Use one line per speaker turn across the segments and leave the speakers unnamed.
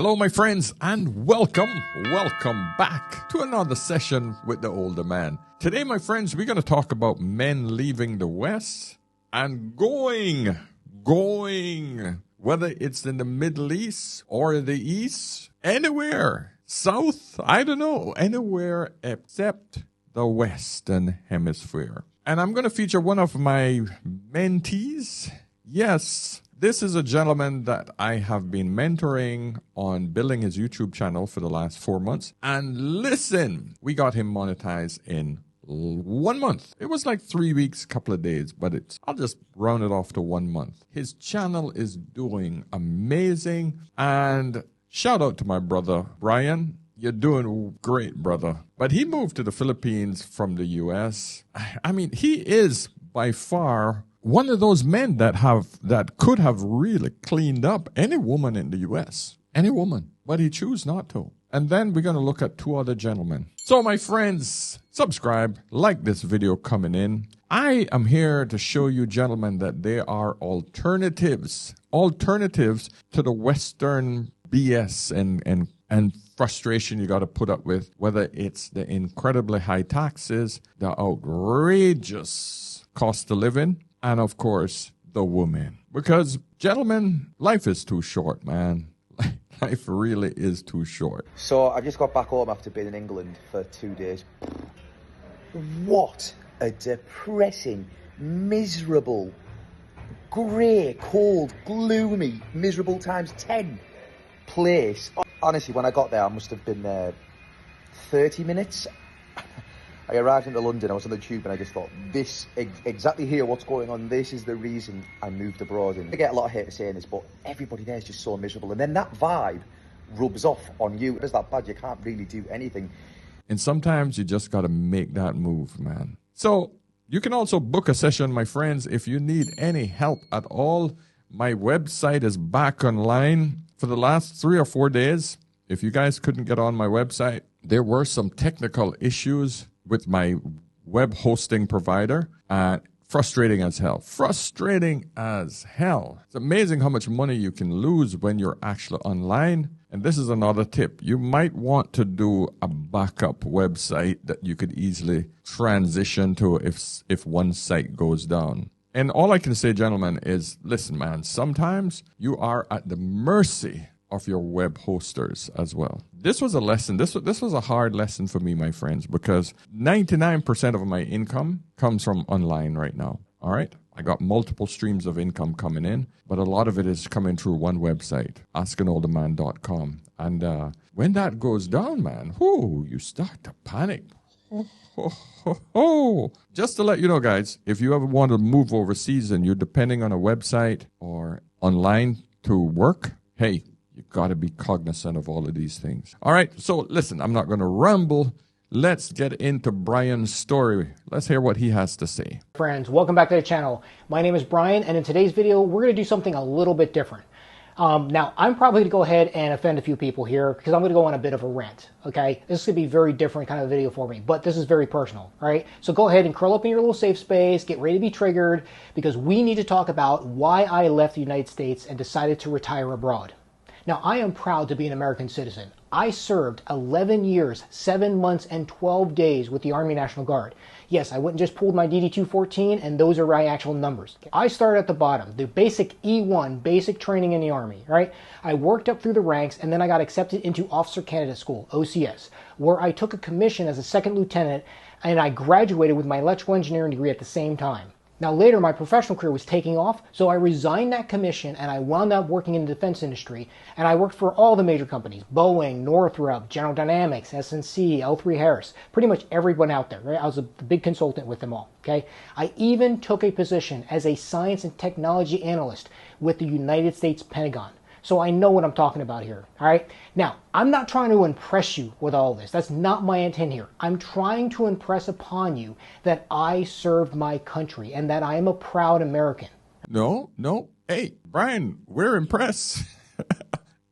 Hello, my friends, and welcome back to another session with the older man. Today, my friends, we're going to talk about men leaving the West and going, whether it's in the Middle East or the East, anywhere, South, I don't know, anywhere except the Western Hemisphere. And I'm going to feature one of my mentees. Yes, this is a gentleman that I have been mentoring on building his YouTube channel for the last 4 months. And listen, we got him monetized in 1 month. It was like 3 weeks, couple of days, but I'll just round it off to 1 month. His channel is doing amazing. And shout out to my brother, Brian. You're doing great, brother. But he moved to the Philippines from the U.S. I mean, he is by far one of those men that could have really cleaned up any woman in the U.S. Any woman. But he chose not to. And then we're going to look at 2 other gentlemen. So, my friends, subscribe, like this video coming in. I am here to show you, gentlemen, that there are alternatives to the Western BS and frustration you got to put up with, whether it's the incredibly high taxes, the outrageous cost of living, and of course, the woman. Because, gentlemen, life is too short, man. Life really is too short.
So I just got back home after being in England for 2 days. What a depressing, miserable, grey, cold, gloomy, miserable times 10 place. Honestly, when I got there, I must have been there 30 minutes. I arrived into London, I was on the tube, and I just thought, this, exactly here, what's going on, this is the reason I moved abroad. And I get a lot of hate for saying this, but everybody there is just so miserable. And then that vibe rubs off on you. It's that bad, you can't really do anything.
And sometimes you just got to make that move, man. So you can also book a session, my friends, if you need any help at all. My website is back online for the last 3 or 4 days. If you guys couldn't get on my website, there were some technical issues with my web hosting provider. Frustrating as hell. It's amazing how much money you can lose when you're actually online. And this is another tip. You might want to do a backup website that you could easily transition to if one site goes down. And all I can say, gentlemen, is listen, man, sometimes you are at the mercy of your web hosters as well. This was a lesson. This was a hard lesson for me, my friends, because 99% of my income comes from online right now. All right? I got multiple streams of income coming in, but a lot of it is coming through one website, askanolderman.com. And when that goes down, man, you start to panic. Just to let you know, guys, if you ever want to move overseas and you're depending on a website or online to work, hey, you got to be cognizant of all of these things. All right, so listen, I'm not going to ramble. Let's get into Brian's story. Let's hear what he has to say.
Friends, welcome back to the channel. My name is Brian, and in today's video, we're going to do something a little bit different. Now, I'm probably going to go ahead and offend a few people here because I'm going to go on a bit of a rant, okay? This is going to be a very different kind of video for me, but this is very personal, all right? So go ahead and curl up in your little safe space, get ready to be triggered, because we need to talk about why I left the United States and decided to retire abroad. Now, I am proud to be an American citizen. I served 11 years, 7 months, and 12 days with the Army National Guard. Yes, I went and just pulled my DD-214, and those are my actual numbers. I started at the bottom, the basic E1, basic training in the Army, right? I worked up through the ranks, and then I got accepted into Officer Candidate School, OCS, where I took a commission as a second lieutenant, and I graduated with my electrical engineering degree at the same time. Now later, my professional career was taking off, so I resigned that commission and I wound up working in the defense industry, and I worked for all the major companies, Boeing, Northrop, General Dynamics, SNC, L3Harris, pretty much everyone out there, right? I was a big consultant with them all, okay? I even took a position as a science and technology analyst with the United States Pentagon. So I know what I'm talking about here, all right? Now, I'm not trying to impress you with all this. That's not my intent here. I'm trying to impress upon you that I served my country and that I am a proud American.
No. Hey, Brian, we're impressed.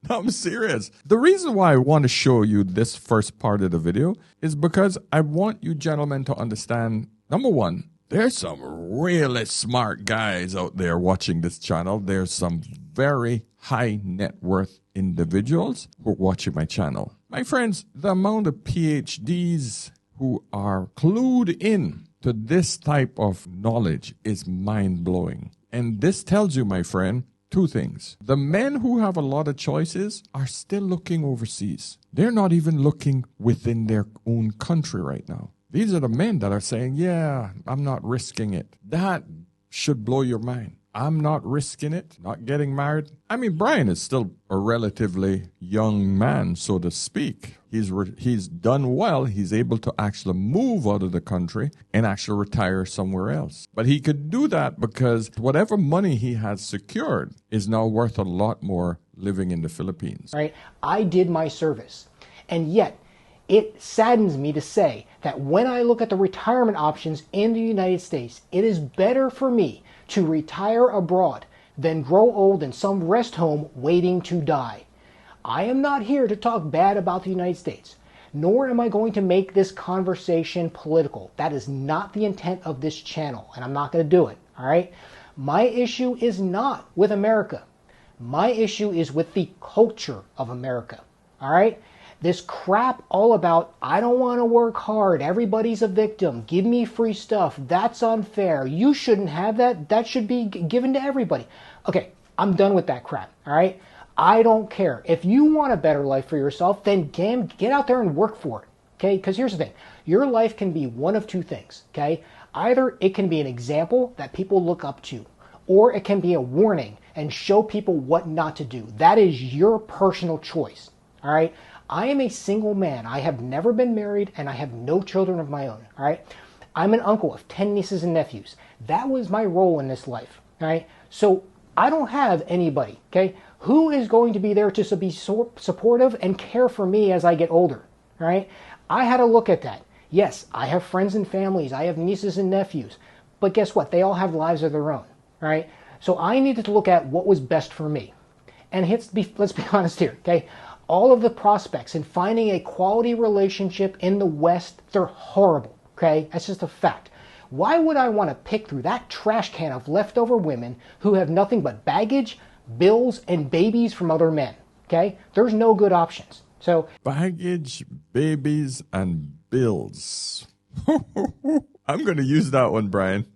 No, I'm serious. The reason why I want to show you this first part of the video is because I want you gentlemen to understand, number one, There's some really smart guys out there watching this channel. There's some very high net worth individuals who are watching my channel. My friends, the amount of PhDs who are clued in to this type of knowledge is mind-blowing. And this tells you, my friend, two things. The men who have a lot of choices are still looking overseas. They're not even looking within their own country right now. These are the men that are saying, yeah, I'm not risking it. That should blow your mind. I'm not risking it, not getting married. I mean, Brian is still a relatively young man, so to speak. He's done well. He's able to actually move out of the country and actually retire somewhere else. But he could do that because whatever money he has secured is now worth a lot more living in the Philippines.
Right? I did my service. And yet, it saddens me to say that when I look at the retirement options in the United States, it is better for me to retire abroad than grow old in some rest home waiting to die. I am not here to talk bad about the United States, nor am I going to make this conversation political. That is not the intent of this channel, and I'm not going to do it, all right? My issue is not with America. My issue is with the culture of America, all right? This crap all about, I don't want to work hard, everybody's a victim, give me free stuff, that's unfair, you shouldn't have that, that should be given to everybody. Okay, I'm done with that crap, all right? I don't care. If you want a better life for yourself, then get out there and work for it, okay? Because here's the thing, your life can be one of two things, okay? Either it can be an example that people look up to, or it can be a warning and show people what not to do. That is your personal choice, all right? I am a single man. I have never been married and I have no children of my own, all right? I'm an uncle of 10 nieces and nephews. That was my role in this life, all right? So I don't have anybody, okay? Who is going to be there to be supportive and care for me as I get older, all right? I had to look at that. Yes, I have friends and families. I have nieces and nephews. But guess what? They all have lives of their own, all right? So I needed to look at what was best for me. And let's be honest here, okay? All of the prospects in finding a quality relationship in the West, they're horrible, okay? That's just a fact. Why would I want to pick through that trash can of leftover women who have nothing but baggage, bills, and babies from other men, okay? There's no good options. So
baggage, babies, and bills. I'm going to use that one, Brian.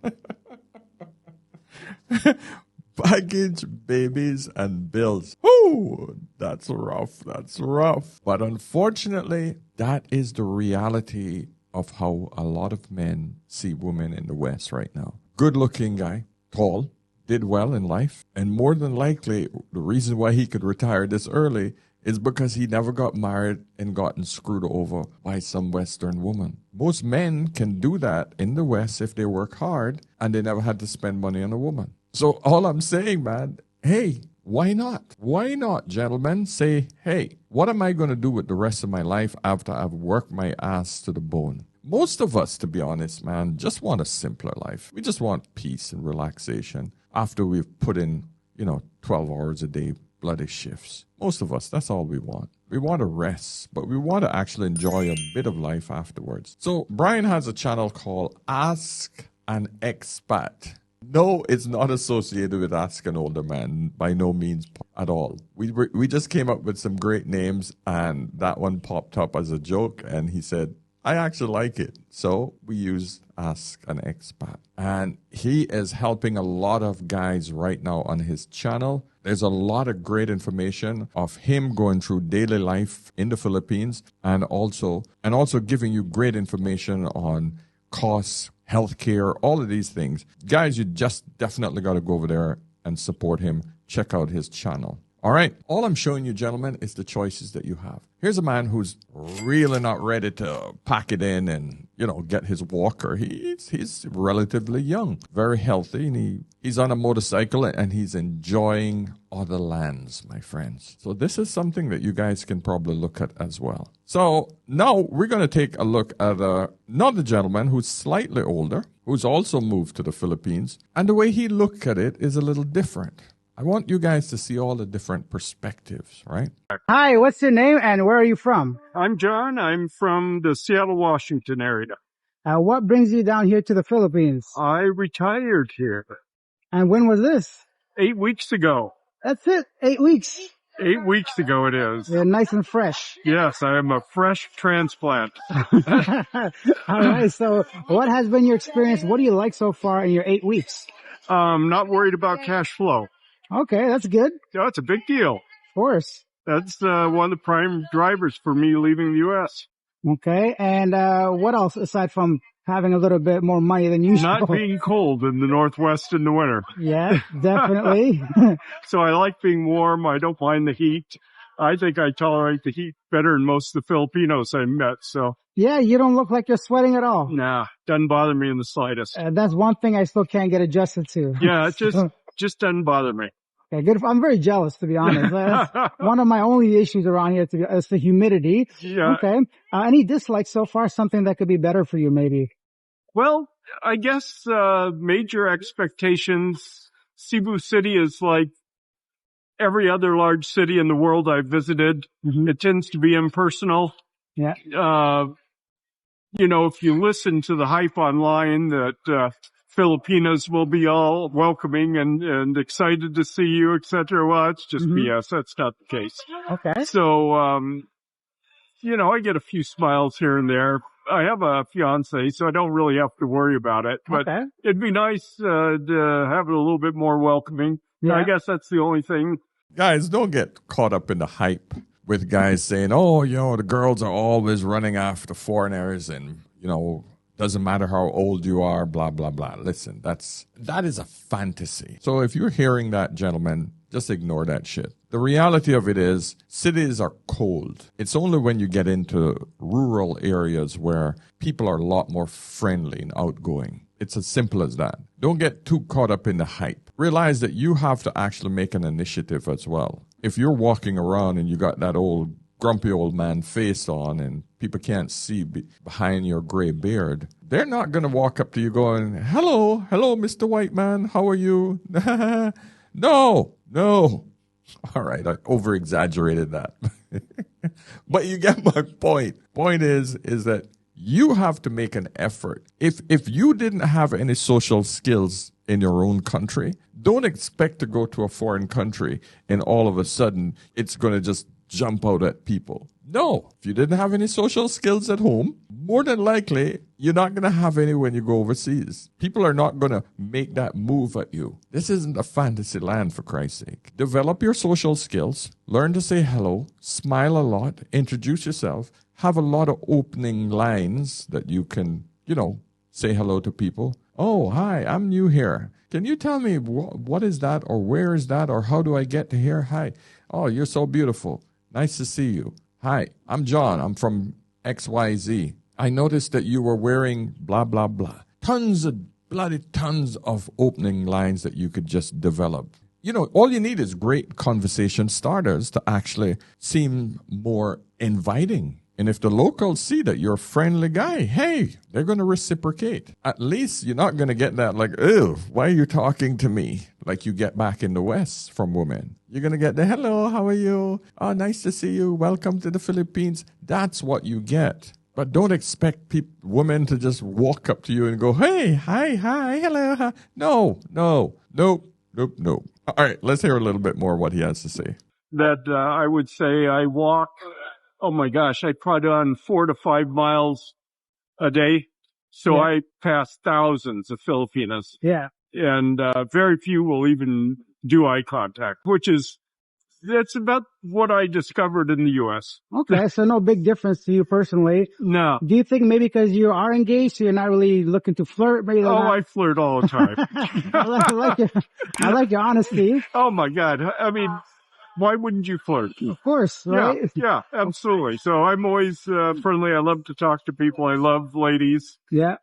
Baggage, babies, and bills. Ooh, that's rough. That's rough. But unfortunately, that is the reality of how a lot of men see women in the West right now. Good-looking guy, tall, did well in life, and more than likely, the reason why he could retire this early is because he never got married and gotten screwed over by some Western woman. Most men can do that in the West if they work hard and they never had to spend money on a woman. So all I'm saying, man, hey, why not? Why not, gentlemen? Say, hey, what am I going to do with the rest of my life after I've worked my ass to the bone? Most of us, to be honest, man, just want a simpler life. We just want peace and relaxation after we've put in, 12 hours a day, bloody shifts. Most of us, that's all we want. We want to rest, but we want to actually enjoy a bit of life afterwards. So Brian has a channel called Ask an Expat. No, it's not associated with Ask an Older Man, by no means at all. We just came up with some great names, and that one popped up as a joke, and he said, I actually like it. So we used Ask an Expat. And he is helping a lot of guys right now on his channel. There's a lot of great information of him going through daily life in the Philippines, and also giving you great information on costs, healthcare, all of these things. Guys, you just definitely got to go over there and support him. Check out his channel. All right. All I'm showing you, gentlemen, is the choices that you have. Here's a man who's really not ready to pack it in and, get his walker. He's relatively young, very healthy, and he's on a motorcycle and he's enjoying other lands, my friends. So this is something that you guys can probably look at as well. So now we're going to take a look at another gentleman who's slightly older, who's also moved to the Philippines. And the way he looked at it is a little different. I want you guys to see all the different perspectives, right?
Hi, what's your name and where are you from?
I'm John. I'm from the Seattle, Washington area.
What brings you down here to the Philippines?
I retired here
And when was this?
8 weeks ago.
That's it. 8 weeks.
8 weeks ago it is.
They're nice and fresh.
Yes, I am a fresh transplant.
All right. So what has been your experience? What do you like so far in your 8 weeks?
Not worried about cash flow.
Okay. That's good.
Yeah, it's a big deal.
Of course.
That's one of the prime drivers for me leaving the U.S.
Okay. And what else aside from having a little bit more money than usual?
Not being cold in the Northwest in the winter.
Yeah, definitely.
So I like being warm. I don't mind the heat. I think I tolerate the heat better than most of the Filipinos I met. So
Yeah, you don't look like you're sweating at all.
nah, doesn't bother me in the slightest.
That's one thing I still can't get adjusted to.
Yeah, it just doesn't bother me.
Okay, good. I'm very jealous, to be honest. That's one of my only issues around here is the humidity.
Yeah.
Okay. Any dislikes so far? Something that could be better for you, maybe?
Well, I guess major expectations. Cebu City is like every other large city in the world I've visited.
Mm-hmm.
It tends to be impersonal.
Yeah.
You know, if you listen to the hype online that Filipinos will be all welcoming and excited to see you, etc., well, it's just BS. That's not the case.
Okay.
So, you know, I get a few smiles here and there. I have a fiance, so I don't really have to worry about it. But
Okay.
it'd be nice to have it a little bit more welcoming.
Yeah.
I guess that's the only thing.
Guys, don't get caught up in the hype with guys saying, oh, you know, the girls are always running after foreigners and, you know, doesn't matter how old you are, blah, blah, blah. Listen, that is a fantasy. So if you're hearing that, gentlemen, just ignore that shit. The reality of it is cities are cold. It's only when you get into rural areas where people are a lot more friendly and outgoing. It's as simple as that. Don't get too caught up in the hype. Realize that you have to actually make an initiative as well. If you're walking around and you got that old grumpy old man face on and people can't see behind your gray beard, they're not going to walk up to you going, hello, Mr. White Man, how are you? No. All right, I over-exaggerated that. But you get my point. Point is that you have to make an effort. If you didn't have any social skills in your own country, don't expect to go to a foreign country and all of a sudden it's going to just jump out at people. No, if you didn't have any social skills at home, more than likely, you're not going to have any when you go overseas. People are not going to make that move at you. This isn't a fantasy land, for Christ's sake. Develop your social skills, learn to say hello, smile a lot, introduce yourself, have a lot of opening lines that you can, you know, say hello to people. Oh, hi, I'm new here. Can you tell me what is that or where is that or how do I get to here? Hi. Oh, you're so beautiful. Nice to see you. Hi, I'm John. I'm from XYZ. I noticed that you were wearing blah, blah, blah. Tons of opening lines that you could just develop. You know, all you need is great conversation starters to actually seem more inviting. And if the locals see that you're a friendly guy, hey, they're going to reciprocate. At least you're not going to get that like, ew, why are you talking to me? Like you get back in the West from women. You're going to get the, hello, how are you? Oh, nice to see you. Welcome to the Philippines. That's what you get. But don't expect women to just walk up to you and go, hey, hi, hello. Hi. No. All right, let's hear a little bit more what he has to say.
That I would say I walk, oh my gosh, I put on 4 to 5 miles a day. So I pass thousands of Filipinos.
Yeah.
And very few will even do eye contact, that's about what I discovered in the U.S.
Okay, so no big difference to you personally.
No.
Do you think maybe because you are engaged, so you're not really looking to flirt? Maybe
I flirt all the time.
I like your honesty.
Oh my God. I mean, why wouldn't you flirt?
Of course, right?
Yeah, absolutely. So I'm always friendly. I love to talk to people. I love ladies.
Yeah.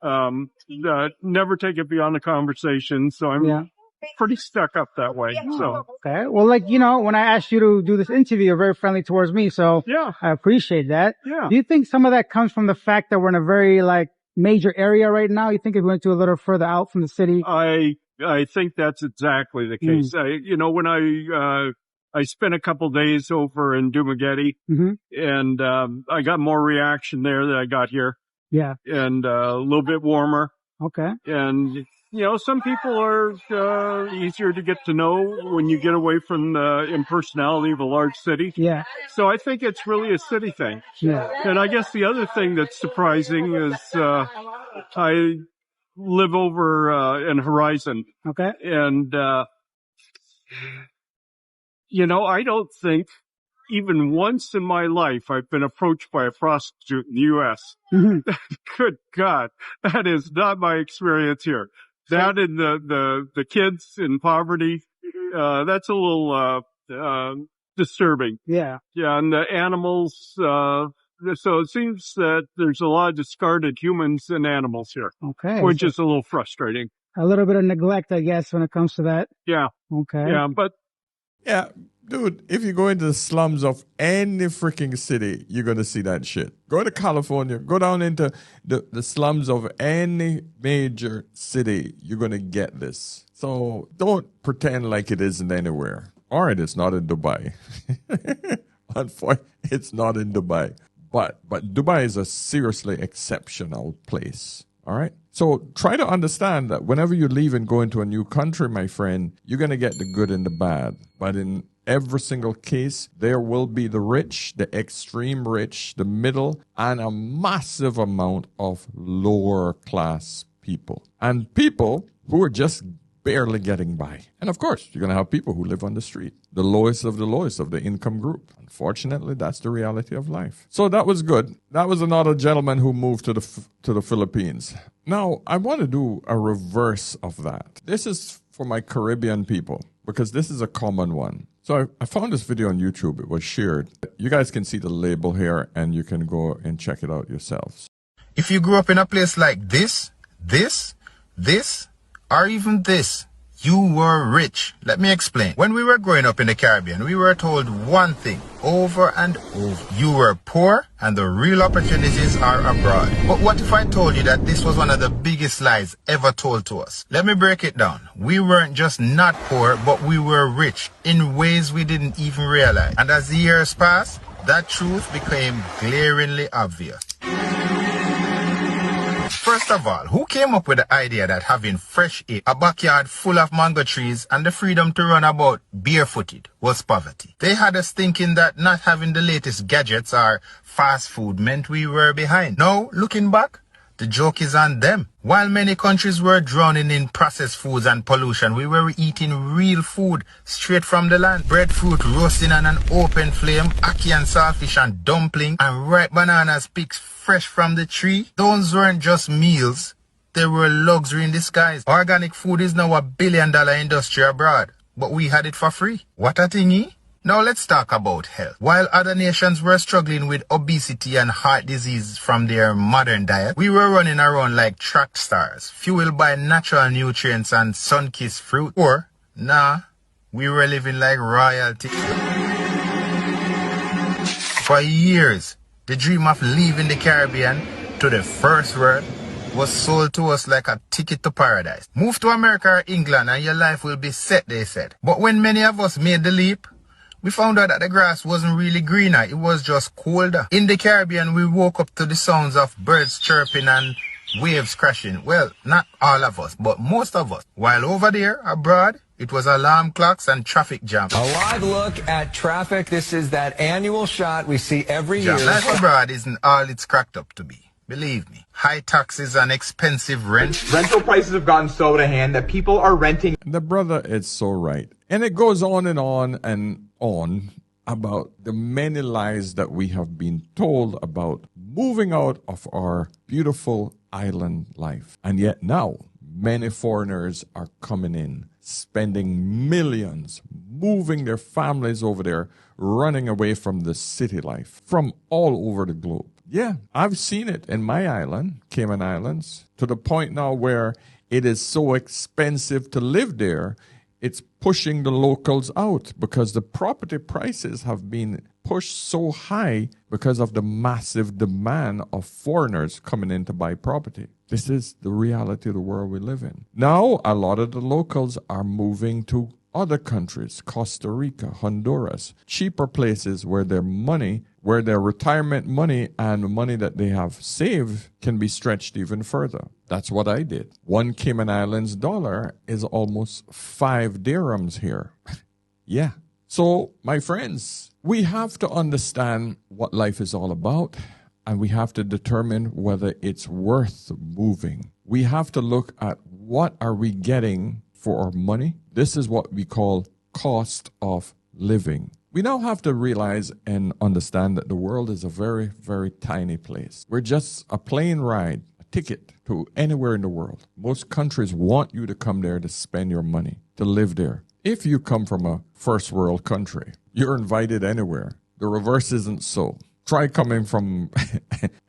Never take it beyond a conversation. So I'm pretty stuck up that way. So
okay. Well, like, you know, when I asked you to do this interview, you're very friendly towards me. So I appreciate that.
Yeah.
Do you think some of that comes from the fact that we're in a very like major area right now? You think if we went to a little further out from the city?
I think that's exactly the case. When I spent a couple days over in Dumaguete and I got more reaction there than I got here.
Yeah.
and a little bit warmer.
Okay.
And, some people are easier to get to know when you get away from the impersonality of a large city.
Yeah.
So I think it's really a city thing.
Yeah.
And I guess the other thing that's surprising is I live over in Horizon.
Okay.
And, I don't think even once in my life I've been approached by a prostitute in the U.S.
Mm-hmm.
Good God, that is not my experience here. That and the kids in poverty, that's a little disturbing.
Yeah.
Yeah, and the animals, so it seems that there's a lot of discarded humans and animals here.
Okay.
Which
so
is a little frustrating.
a little bit of neglect, I guess, when it comes to that.
Yeah.
Okay.
Yeah, but
Yeah, dude, if you go into the slums of any freaking city, you're going to see that shit. Go to California, go down into the slums of any major city, you're going to get this. So don't pretend like it isn't anywhere. All right, it's not in Dubai. Unfortunately, it's not in Dubai. But Dubai is a seriously exceptional place. All right? So try to understand that whenever you leave and go into a new country, my friend, you're going to get the good and the bad. But in every single case, there will be the rich, the extreme rich, the middle, and a massive amount of lower class people. And people who are just barely getting by. And of course, you're going to have people who live on the street, the lowest of the income group. Unfortunately, that's the reality of life. So that was good. That was another gentleman who moved to the Philippines. Now, I want to do a reverse of that. This is for my Caribbean people, because this is a common one. So I found this video on YouTube. It was shared. You guys can see the label here, and you can go and check it out yourselves.
If you grew up in a place like this, or even this, you were rich. Let me explain. When we were growing up in the Caribbean, we were told one thing over and over. You were poor and the real opportunities are abroad. But what if I told you that this was one of the biggest lies ever told to us? Let me break it down. We weren't just not poor, but we were rich in ways we didn't even realize. And as the years passed, that truth became glaringly obvious. First of all, who came up with the idea that having fresh air, a backyard full of mango trees, and the freedom to run about barefooted was poverty? They had us thinking that not having the latest gadgets or fast food meant we were behind. Now, looking back, the joke is on them. While many countries were drowning in processed foods and pollution, we were eating real food straight from the land. Breadfruit roasting on an open flame, ackee and saltfish and dumpling, and ripe bananas picked fresh from the tree. Those weren't just meals, they were luxury in disguise. Organic food is now $1 billion industry abroad, but we had it for free. What a thingy. Now let's talk about health. While other nations were struggling with obesity and heart disease from their modern diet, we were running around like track stars, fueled by natural nutrients and sun-kissed fruit. Or, nah, we were living like royalty. For years, the dream of leaving the Caribbean to the first world was sold to us like a ticket to paradise. Move to America or England and your life will be set, they said. But when many of us made the leap, we found out that the grass wasn't really greener, it was just colder. In the Caribbean, we woke up to the sounds of birds chirping and waves crashing. Well, not all of us, but most of us. While over there, abroad, it was alarm clocks and traffic jams.
A live look at traffic. This is that annual shot we see every year.
Life abroad isn't all it's cracked up to be. Believe me. High taxes and expensive rent.
Rental prices have gotten so out of hand that people are renting.
The brother is so right. And it goes on and on about the many lies that we have been told about moving out of our beautiful island life. And yet now, many foreigners are coming in, spending millions, moving their families over there, running away from the city life from all over the globe. Yeah, I've seen it in my island, Cayman Islands, to the point now where it is so expensive to live there, it's pushing the locals out because the property prices have been pushed so high because of the massive demand of foreigners coming in to buy property. This is the reality of the world we live in. Now, a lot of the locals are moving to other countries, Costa Rica, Honduras, cheaper places where their money, where their retirement money and money that they have saved can be stretched even further. That's what I did. One Cayman Islands dollar is almost 5 dirhams here. Yeah. So, my friends, we have to understand what life is all about, and we have to determine whether it's worth moving. We have to look at what are we getting for our money. This is what we call cost of living. We now have to realize and understand that the world is a very, very tiny place. We're just a plane ride, a ticket to anywhere in the world. Most countries want you to come there to spend your money, to live there. If you come from a first world country, you're invited anywhere. The reverse isn't so. Try coming from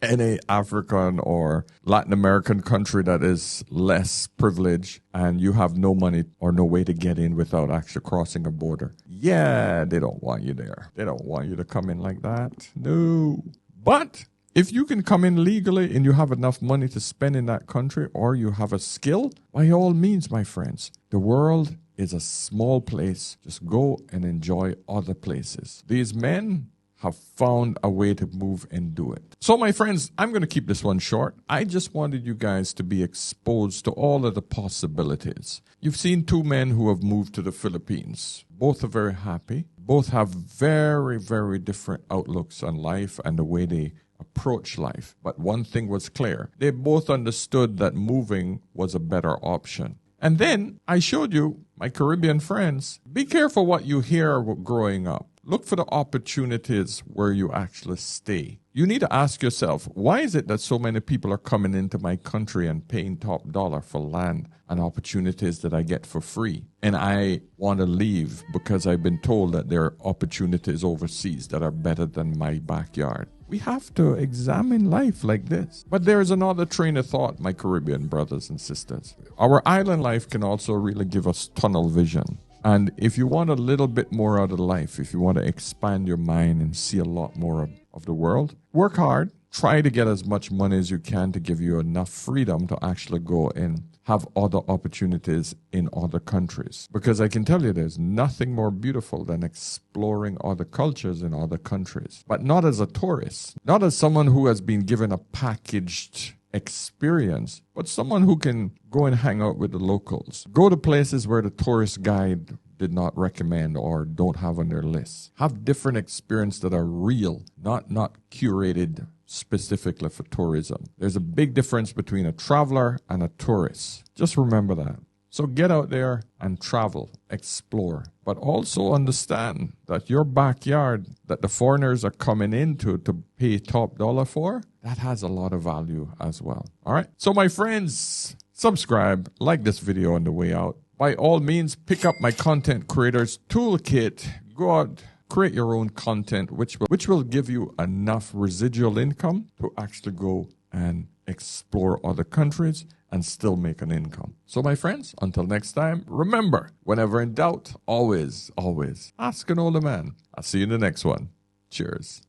any African or Latin American country that is less privileged and you have no money or no way to get in without actually crossing a border. Yeah, they don't want you there. They don't want you to come in like that. No. But if you can come in legally and you have enough money to spend in that country, or you have a skill, by all means, my friends, the world is a small place. Just go and enjoy other places. These men have found a way to move and do it. So, my friends, I'm going to keep this one short. I just wanted you guys to be exposed to all of the possibilities. You've seen 2 men who have moved to the Philippines. Both are very happy. Both have very, very different outlooks on life and the way they approach life. But one thing was clear. They both understood that moving was a better option. And then I showed you, my Caribbean friends, be careful what you hear growing up. Look for the opportunities where you actually stay. You need to ask yourself, why is it that so many people are coming into my country and paying top dollar for land and opportunities that I get for free? And I want to leave because I've been told that there are opportunities overseas that are better than my backyard. We have to examine life like this. But there's another train of thought, my Caribbean brothers and sisters. Our island life can also really give us tunnel vision. And if you want a little bit more out of life, if you want to expand your mind and see a lot more of the world, work hard. Try to get as much money as you can to give you enough freedom to actually go and have other opportunities in other countries. Because I can tell you there's nothing more beautiful than exploring other cultures in other countries. But not as a tourist, not as someone who has been given a packaged experience, but someone who can go and hang out with the locals. Go to places where the tourist guide did not recommend or don't have on their list. Have different experiences that are real, not curated specifically for tourism. There's a big difference between a traveler and a tourist. Just remember that. So get out there and travel, explore, but also understand that your backyard that the foreigners are coming into to pay top dollar for, that has a lot of value as well. All right. So my friends, subscribe, like this video on the way out. By all means, pick up my Content Creators Toolkit. Go out, create your own content, which will give you enough residual income to actually go and explore other countries and still make an income. So my friends, until next time, remember, whenever in doubt, always, always ask an older man. I'll see you in the next one. Cheers.